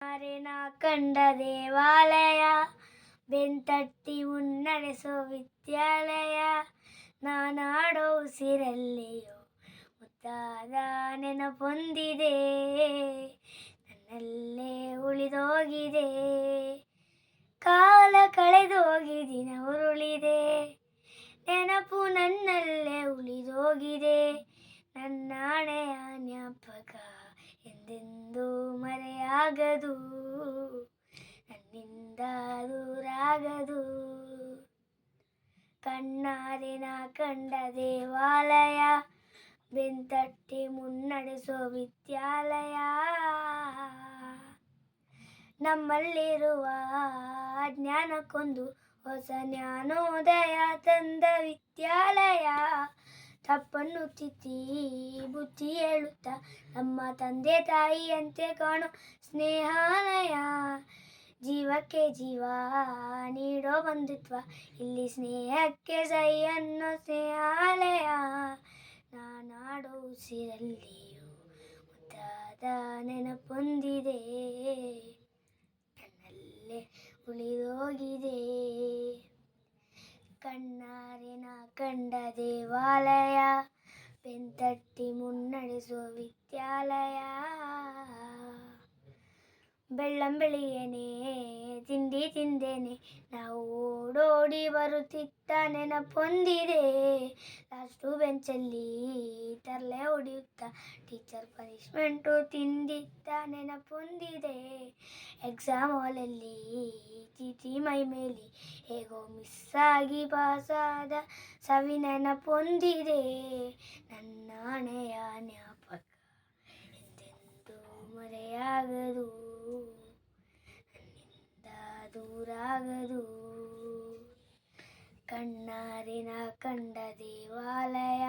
ಮಾರಿನ ಕಂಡ ದೇವಾಲಯ ಬೆಂತಟ್ಟಿ ಮುನ್ನಡೆಸೋ ವಿದ್ಯಾಲಯ ನಾನಾಡೋ ಉಸಿರಲ್ಲಿಯೋ ಮುದ್ದಾದ ನೆನಪೊಂದಿದೆ ನನ್ನಲ್ಲೇ ಉಳಿದೋಗಿದೆ ಕಾಲ ಕಳೆದೋಗಿ ದಿನ ಉರುಳಿದೆ ನೆನಪು ನನ್ನಲ್ಲೇ ಉಳಿದೋಗಿದೆ ನನ್ನಾಣೆಯ ಜ್ಞಾಪಕ ಎಂದೆಂದೂ ಮರೆಯಾಗದು ನನ್ನಿಂದ ದೂರಾಗದು ಕಣ್ಣಾರೆ ನಾ ಕಂಡ ದೇವಾಲಯ ಬೆಂತಟ್ಟಿ ಮುನ್ನಡೆಸೋ ವಿದ್ಯಾಲಯ ನಮ್ಮಲ್ಲಿರುವ ಜ್ಞಾನಕ್ಕೊಂದು ಹೊಸ ಜ್ಞಾನೋದಯ ತಂದ ವಿದ್ಯಾಲಯ ತಪ್ಪನ್ನು ತಿದ್ದಿ ಬುದ್ಧಿ ಹೇಳುತ್ತಾ ನಮ್ಮ ತಂದೆ ತಾಯಿಯಂತೆ ಕಾಣೋ ಸ್ನೇಹಾಲಯ ಜೀವಕ್ಕೆ ಜೀವ ನೀಡೋ ಬಂಧುತ್ವ ಇಲ್ಲಿ ಸ್ನೇಹಕ್ಕೆ ಸೈ ಅನ್ನೋ ಸ್ನೇಹಾಲಯ ನಾನಾಡೋ ಉಸಿರಲ್ಲಿಯೂ ಮುದ್ದಾದ ನೆನಪೊಂದಿದೆ ನನ್ನಲ್ಲೇ ಉಳಿದೋಗಿದೆ ಕಣ್ಣಾರೆ ನಾ ಕಂಡ ದೇವಾಲಯ ಬೆಂತಟ್ಟಿ ಮುನ್ನಡೆಸೋ ವಿದ್ಯಾಲಯ ಬೆಳ್ಳಂಬೆಳಿಯೇನೆ ತಿಂಡಿ ತಿಂದೇನೆ ನಾವು ಓಡೋಡಿ ಬರುತ್ತಿದ್ದ ನೆನಪೊಂದಿದೆ ಲಾಸ್ಟು ಬೆಂಚಲ್ಲಿ ತರಲೆ ಹೊಡೆಯುತ್ತಾ ಟೀಚರ್ ಪನಿಷ್ಮೆಂಟು ತಿಂದಿದ್ದ ನೆನಪೊಂದಿದೆ ಎಕ್ಸಾಮ್ ಹಾಲಲ್ಲಿ ಚೀಟಿ ಮೈ ಮೇಲೆ ಹೇಗೋ ಮಿಸ್ಸಾಗಿ ಪಾಸಾದ ಸವಿ ನೆನಪೊಂದಿದೆ ನನ್ನಾಣೆಯ ಜ್ಞಾಪಕ ಎಂದೆಂದೂ ಮರೆಯಾಗದು ನನ್ನಿಂದ ದೂರಾಗದು ಕಣ್ಣಾರೆ ನಾ ಕಂಡ ದೇವಾಲಯ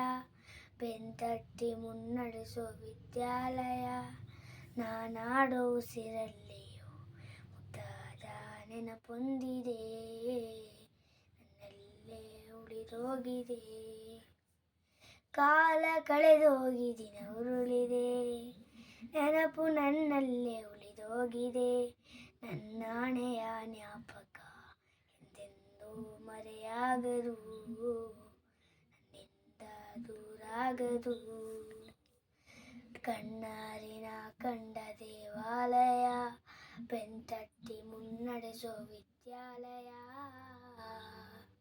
ಬೆಂತಟ್ಟಿ ಮುನ್ನಡೆಸೋ ವಿದ್ಯಾಲಯ ನಾನಾಡೋ ಉಸಿರಲ್ಲಿಯೋ ಮುದ್ದಾದ ನೆನಪೊಂದಿದೆ ನನ್ನಲ್ಲೇ ಉಳಿದೋಗಿದೆ ಕಾಲ ಕಳೆದೋಗಿ ದಿನ ಉರುಳಿದೆ ನೆನಪು ನನ್ನಲ್ಲೇ ಉಳಿದೋಗಿದೆ ನನ್ನಾಣೆಯ ಜ್ಞಾಪಕ ಎಂದೆಂದೂ ಮರೆಯಾಗದು ನನ್ನಿಂದ ದೂರಾಗದು ಕಣ್ಣಾರೆ ನಾ ಕಂಡ ದೇವಾಲಯ ಬೆಂತಟ್ಟಿ ಮುನ್ನಡೆಸೋ ವಿದ್ಯಾಲಯ